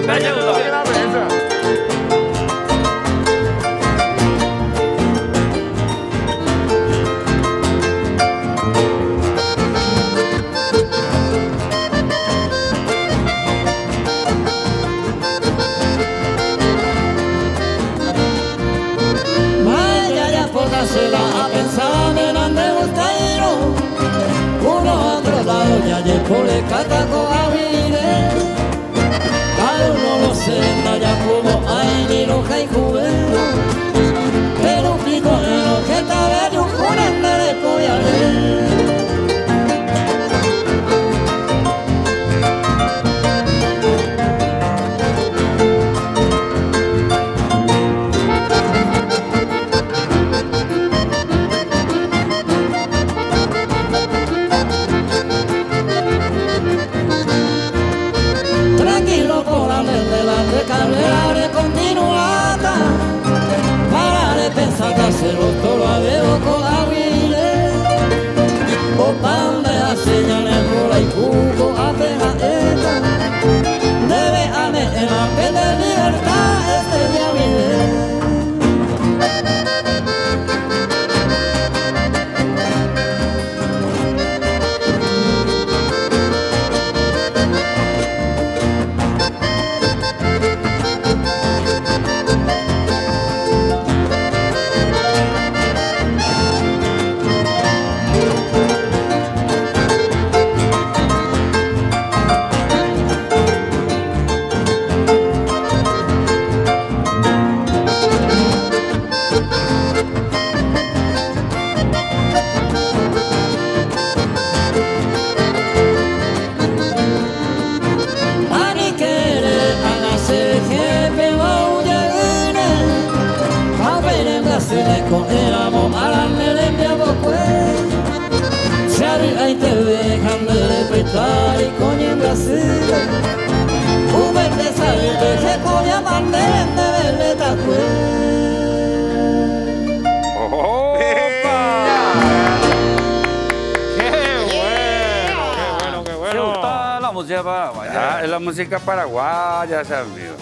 Me ayuda. A pensar en ande gustairo uno a otro lado ya llegó le cataco a vivir cada uno lo senda ya como hay ni lo que hay jubelo pero pico en lo que está bello con el derecho y ale Cambiare continuata parare pensata se lo avevo con la guida o pande a segnare con la cuco appena eta deve a me en la pelle libertà este día vivere con el amor a la nere mi abocue se arriba y te dejan de respetar y coño en Brasil un verde sabe que coña bandera de verde tacue ¡Opa! ¡Qué bueno! ¿Te gusta la música paraguaya? Es la música paraguaya, amigo.